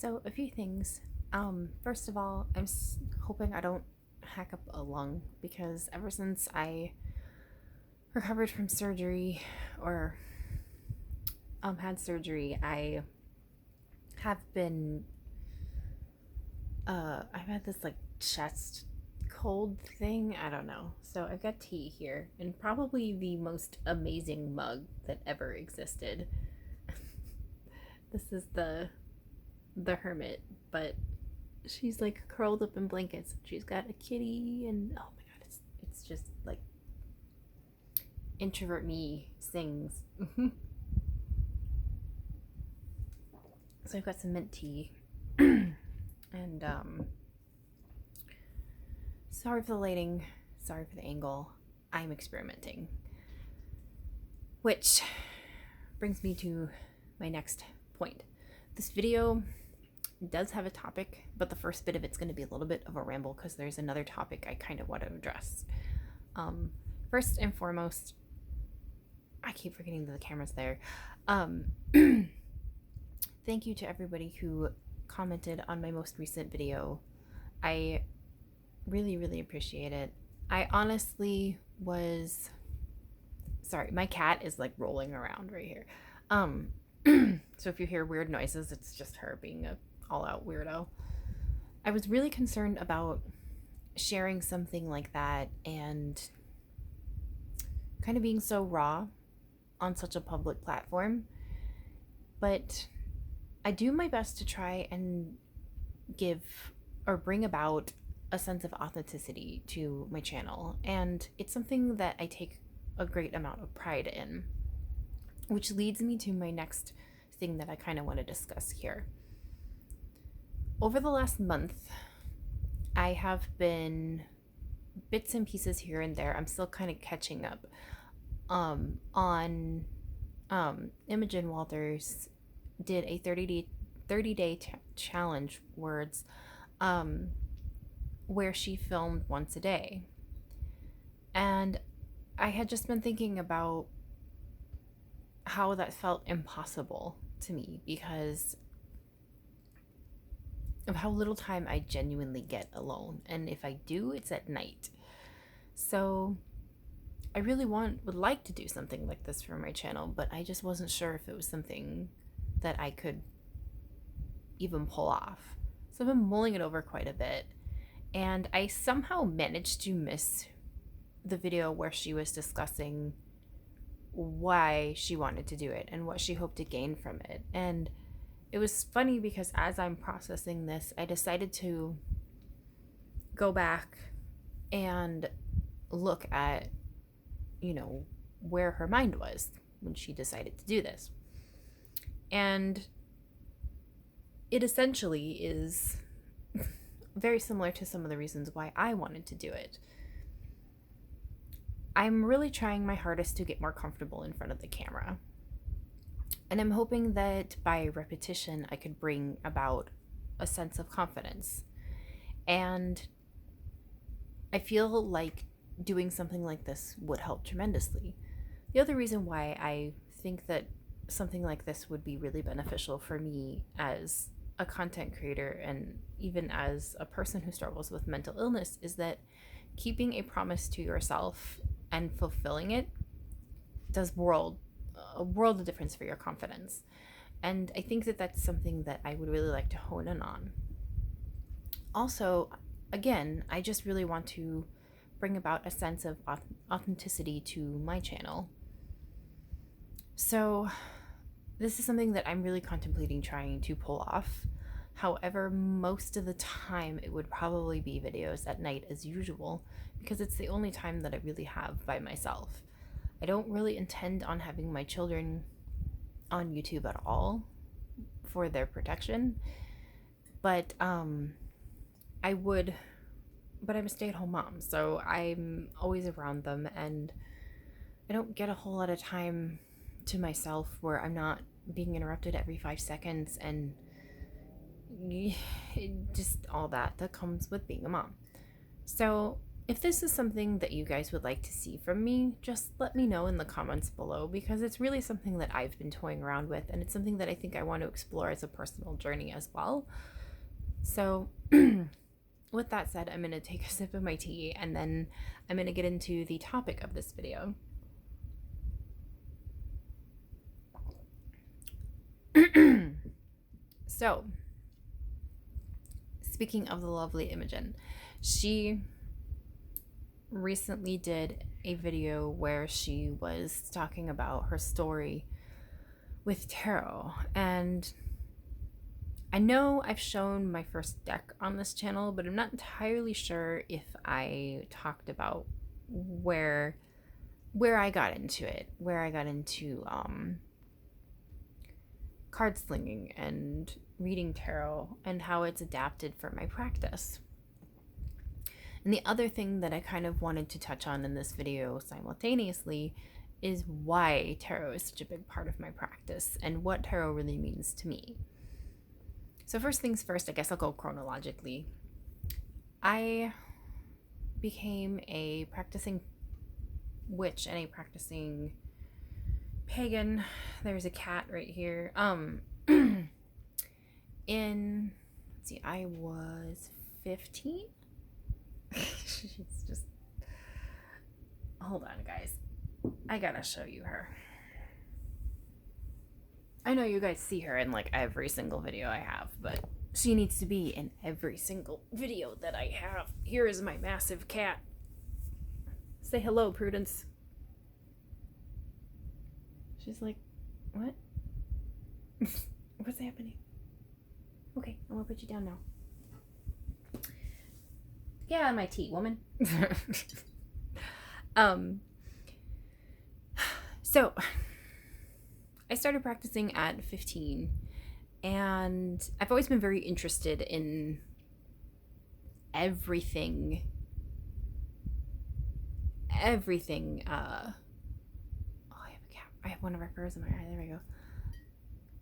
So, a few things. First of all, I'm hoping I don't hack up a lung because ever since I recovered from surgery or had surgery, I have been I've had this like chest cold thing. I don't know. So I've got tea here and probably the most amazing mug that ever existed. This is the hermit, but she's like curled up in blankets. She's got a kitty, and oh my god, it's just like introvert me sings. So I've got some mint tea, and sorry for the lighting, sorry for the angle. I'm experimenting, which brings me to my next point. This video does have a topic, but the first bit of it's going to be a little bit of a ramble because there's another topic I kind of want to address. First and foremost, I keep forgetting that the camera's there. Thank you to everybody who commented on my most recent video. I really, really appreciate it. I honestly was... Sorry, my cat is like rolling around right here. So if you hear weird noises, it's just her being a all-out weirdo. I was really concerned about sharing something like that and kind of being so raw on such a public platform, but I do my best to try and give or bring about a sense of authenticity to my channel, and it's something that I take a great amount of pride in, which leads me to my next thing that I kind of want to discuss here. Over the last month, I have been bits and pieces here and there. I'm still kind of catching up on Imogen Walters did a 30-day challenge words where she filmed once a day. And I had just been thinking about how that felt impossible to me because of how little time I genuinely get alone. And if I do, it's at night. So I really would like to do something like this for my channel, but I just wasn't sure if it was something that I could even pull off. So I've been mulling it over quite a bit, and I somehow managed to miss the video where she was discussing why she wanted to do it and what she hoped to gain from it. And it was funny because as I'm processing this, I decided to go back and look at, where her mind was when she decided to do this. And it essentially is very similar to some of the reasons why I wanted to do it. I'm really trying my hardest to get more comfortable in front of the camera. And I'm hoping that by repetition, I could bring about a sense of confidence. And I feel like doing something like this would help tremendously. The other reason why I think that something like this would be really beneficial for me as a content creator and even as a person who struggles with mental illness is that keeping a promise to yourself and fulfilling it does a world of difference for your confidence. And I think that that's something that I would really like to hone in on. Also, again, I just really want to bring about a sense of authenticity to my channel. So this is something that I'm really contemplating trying to pull off. However, most of the time it would probably be videos at night as usual because it's the only time that I really have by myself. I don't really intend on having my children on YouTube at all for their protection, but I'm a stay-at-home mom, so I'm always around them, and I don't get a whole lot of time to myself where I'm not being interrupted every 5 seconds and just all that comes with being a mom. So If this is something that you guys would like to see from me, just let me know in the comments below, because it's really something that I've been toying around with, and it's something that I think I want to explore as a personal journey as well. So with that said, I'm going to take a sip of my tea, and then I'm going to get into the topic of this video. So, speaking of the lovely Imogen, she recently did a video where she was talking about her story with tarot, and I know I've shown my first deck on this channel, but I'm not entirely sure if I talked about where I got into it, where I got into card slinging and reading tarot, and how it's adapted for my practice. And the other thing that I kind of wanted to touch on in this video simultaneously is why tarot is such a big part of my practice and what tarot really means to me. So first things first, I guess I'll go chronologically. I became a practicing witch and a practicing pagan. There's a cat right here. I was 15. She's just, hold on guys, I gotta show you her. I know you guys see her in like every single video I have, but she needs to be in every single video that I have. Here is my massive cat. Say hello, Prudence. She's like, what? What's happening? Okay, I'm gonna put you down now. Get out of my tea, woman. So I started practicing at 15, and I've always been very interested in everything. Oh, I have a cat. I have one of our furs in my eye. There we go.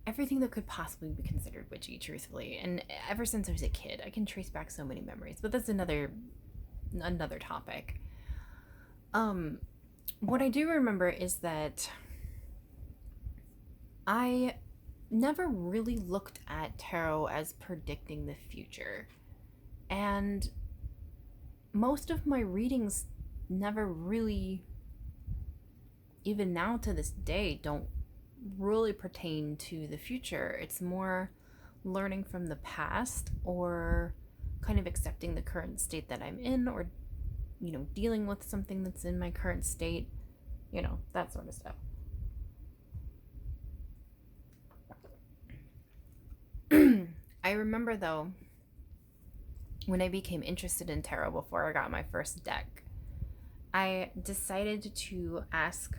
Everything that could possibly be considered witchy, truthfully. And ever since I was a kid, I can trace back so many memories, but that's another topic. What I do remember is that I never really looked at tarot as predicting the future. And most of my readings never really, even now to this day, don't really pertain to the future. It's more learning from the past, or kind of accepting the current state that I'm in, or, you know, dealing with something that's in my current state, you know, that sort of stuff. I remember though, when I became interested in tarot before I got my first deck, I decided to ask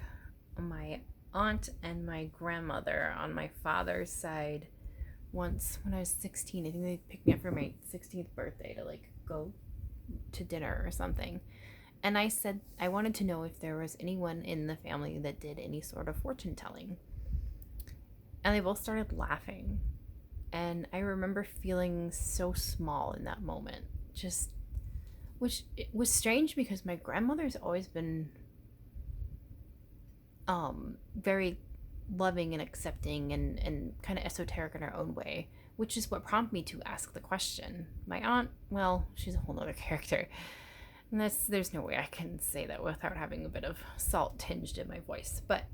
my aunt and my grandmother on my father's side once when I was 16. I think they picked me up for my 16th birthday to like go to dinner or something. And I said I wanted to know if there was anyone in the family that did any sort of fortune telling. And they both started laughing. And I remember feeling so small in that moment. Just, which it was strange because my grandmother's always been very loving and accepting and kind of esoteric in her own way, which is what prompted me to ask the question. My aunt, well, she's a whole nother character. And there's no way I can say that without having a bit of salt tinged in my voice. But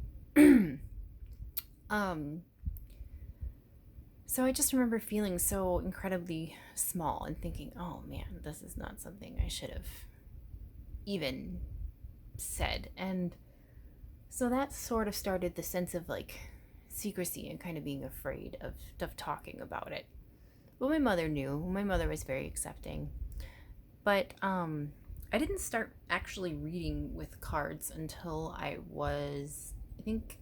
so I just remember feeling so incredibly small and thinking, oh man, this is not something I should have even said. And so that sort of started the sense of like secrecy and kind of being afraid of talking about it. But my mother knew. My mother was very accepting. But I didn't start actually reading with cards until I was, I think,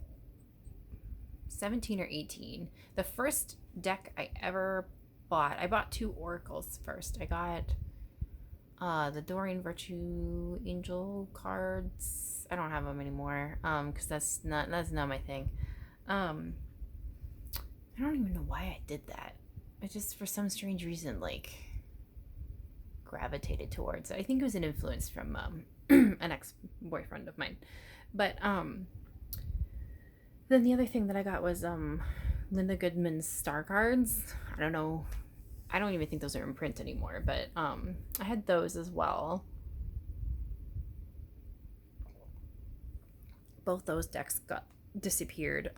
17 or 18. The first deck I ever bought, I bought 2 oracles first. I got the Doreen Virtue Angel cards. I don't have them anymore because that's not my thing. I don't even know why I did that. I just, for some strange reason, like gravitated towards it. I think it was an influence from an ex-boyfriend of mine. But then the other thing that I got was Linda Goodman's star cards. I don't know. I don't even think those are in print anymore, but I had those as well. Both those decks got disappeared.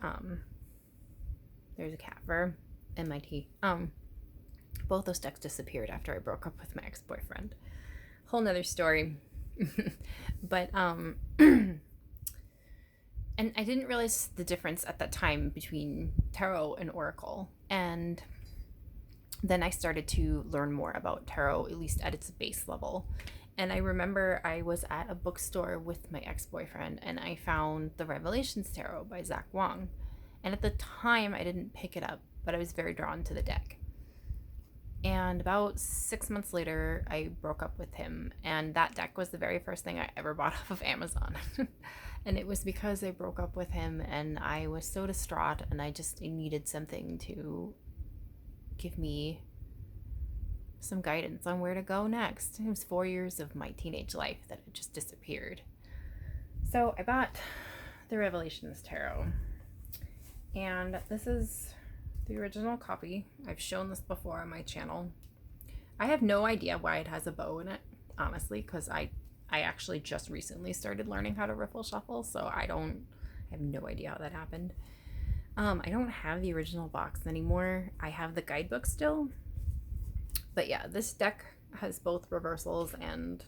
There's a cat for MIT. Both those decks disappeared after I broke up with my ex-boyfriend. Whole nother story. But and I didn't realize the difference at that time between tarot and oracle. And then I started to learn more about tarot, at least at its base level. And I remember I was at a bookstore with my ex-boyfriend and I found the Revelations Tarot by Zach Wong. And at the time I didn't pick it up, but I was very drawn to the deck. And about 6 months later, I broke up with him. And that deck was the very first thing I ever bought off of Amazon. And it was because I broke up with him and I was so distraught and I needed something to give me some guidance on where to go next. It was 4 years of my teenage life that had just disappeared. So I bought the Revelations Tarot. And this is the original copy. I've shown this before on my channel. I have no idea why it has a bow in it, honestly, because I actually just recently started learning how to riffle shuffle, so I have no idea how that happened. I don't have the original box anymore. I have the guidebook still. But yeah, this deck has both reversals and,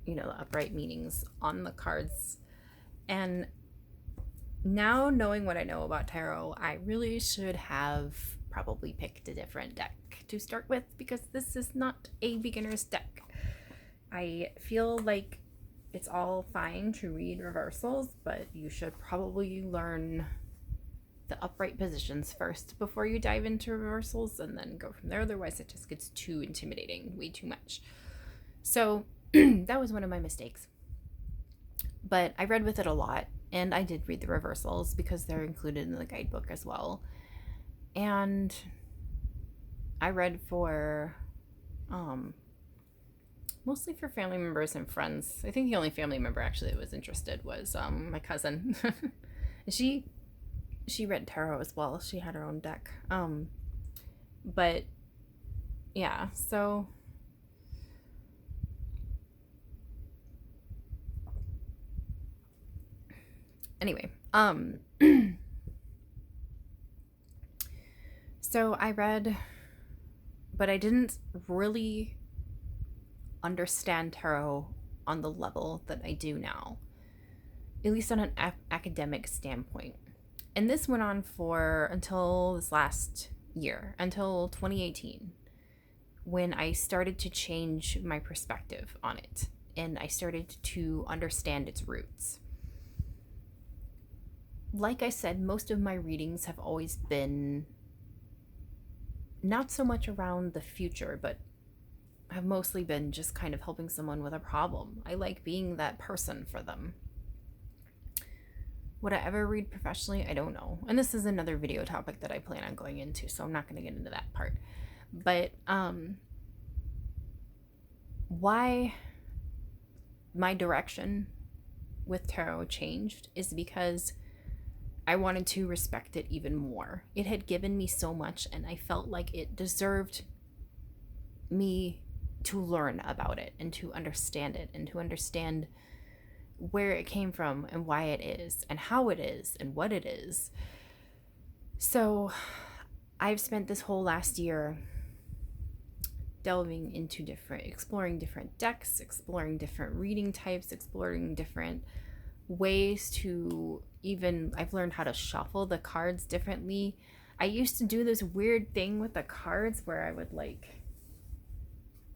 the upright meanings on the cards. And now, knowing what I know about tarot, I really should have probably picked a different deck to start with, because this is not a beginner's deck. I feel like it's all fine to read reversals, but you should probably learn the upright positions first before you dive into reversals and then go from there. Otherwise, it just gets too intimidating, way too much. So that was one of my mistakes. But I read with it a lot. And I did read the reversals because they're included in the guidebook as well. And I read for, mostly for family members and friends. I think the only family member actually that was interested was my cousin. She read tarot as well. She had her own deck. But yeah, so anyway, so I read, but I didn't really understand tarot on the level that I do now, at least on an academic standpoint. And this went on until this last year, until 2018, when I started to change my perspective on it and I started to understand its roots. Like I said, most of my readings have always been not so much around the future, but have mostly been just kind of helping someone with a problem. I like being that person for them. Would I ever read professionally? I don't know. And this is another video topic that I plan on going into, so I'm not going to get into that part. But why my direction with tarot changed is because I wanted to respect it even more. It had given me so much, and I felt like it deserved me to learn about it and to understand it and to understand where it came from and why it is and how it is and what it is. So I've spent this whole last year delving into exploring different decks, exploring different reading types, exploring different ways to I've learned how to shuffle the cards differently. I used to do this weird thing with the cards where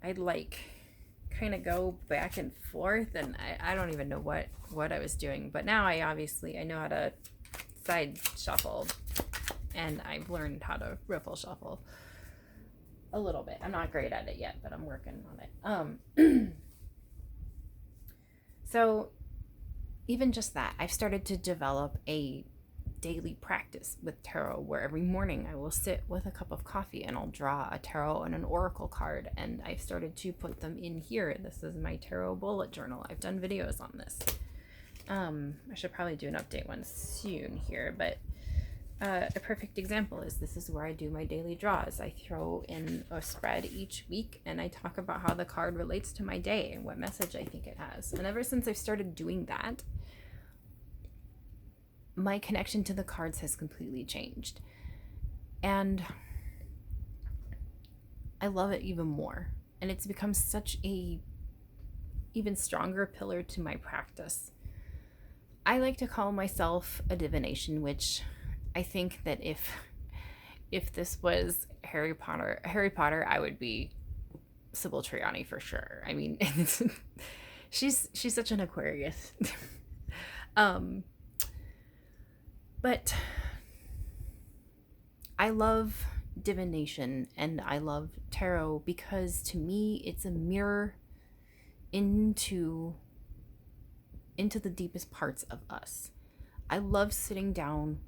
I'd kind of go back and forth, and I don't even know what I was doing. But now I know how to side shuffle, and I've learned how to riffle shuffle a little bit. I'm not great at it yet, but I'm working on it. So even just that, I've started to develop a daily practice with tarot where every morning I will sit with a cup of coffee and I'll draw a tarot and an oracle card, and I've started to put them in here. This is my tarot bullet journal. I've done videos on this. I should probably do an update one soon here, but a perfect example is this is where I do my daily draws. I throw in a spread each week and I talk about how the card relates to my day and what message I think it has. And ever since I've started doing that, my connection to the cards has completely changed. And I love it even more. And it's become such a even stronger pillar to my practice. I like to call myself a divination witch. I think that if this was Harry Potter, I would be Sybil Trelawney for sure. I mean, she's such an Aquarius. But I love divination and I love tarot because to me it's a mirror into the deepest parts of us. I love sitting down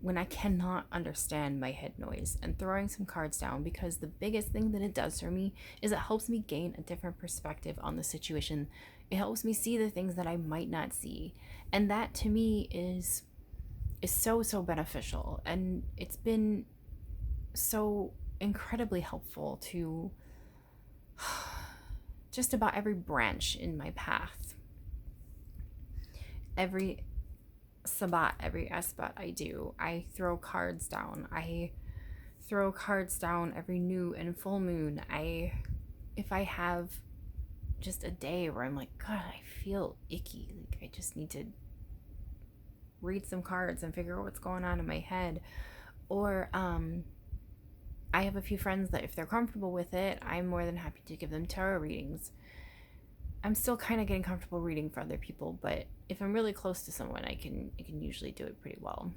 when I cannot understand my head noise and throwing some cards down, because the biggest thing that it does for me is it helps me gain a different perspective on the situation. It helps me see the things that I might not see. And that to me is so beneficial. And it's been so incredibly helpful to just about every branch in my path. Every Sabbat, every Esbat I do, I throw cards down. I throw cards down every new and full moon. If I have just a day where I'm like, God, I feel icky, like I just need to read some cards and figure out what's going on in my head. Or I have a few friends that if they're comfortable with it, I'm more than happy to give them tarot readings. I'm still kind of getting comfortable reading for other people, but if I'm really close to someone, I can usually do it pretty well.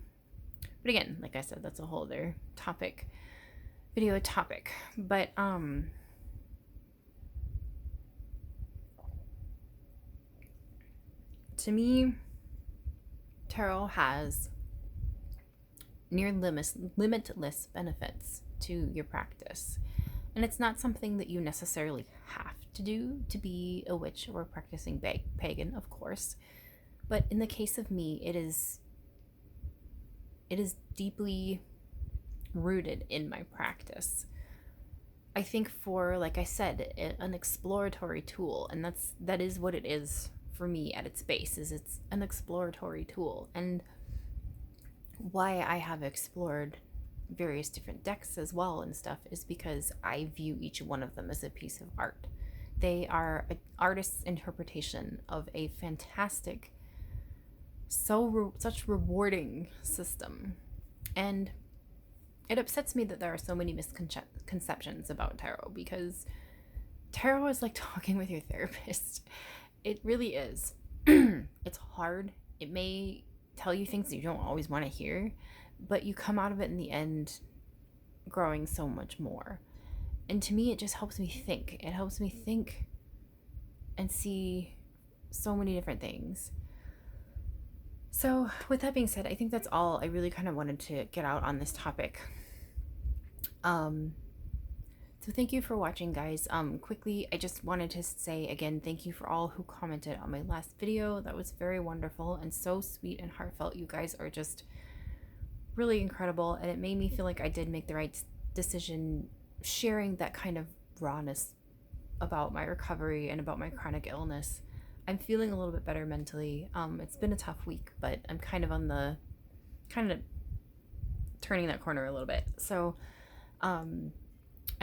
But again, like I said, that's a whole other video topic. But to me, tarot has near limitless benefits to your practice. And it's not something that you necessarily have to do to be a witch or a practicing pagan, of course. But in the case of me, it is deeply rooted in my practice. I think for, like I said, an exploratory tool, and that is what it is for me at its base, is it's an exploratory tool. And why I have explored various different decks as well and stuff is because I view each one of them as a piece of art. They are an artist's interpretation of a fantastic, such rewarding system. And it upsets me that there are so many misconceptions about tarot, because tarot is like talking with your therapist. It really is. It's hard. It may tell you things that you don't always want to hear, but you come out of it in the end growing so much more. And to me, it just helps me think. It helps me think and see so many different things. So with that being said, I think that's all I really kind of wanted to get out on this topic. So thank you for watching, guys. Quickly, I just wanted to say again, thank you for all who commented on my last video. That was very wonderful and so sweet and heartfelt. You guys are just really incredible, and it made me feel like I did make the right decision sharing that kind of rawness about my recovery and about my chronic illness. I'm feeling a little bit better mentally. It's been a tough week, but I'm kind of turning that corner a little bit. So I'm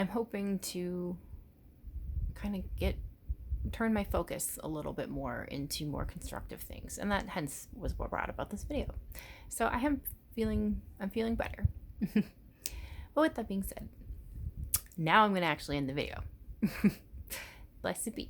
hoping to kind of turn my focus a little bit more into more constructive things, and that hence was what brought about this video. So I'm feeling better. But with that being said, now I'm going to actually end the video. Blessed be.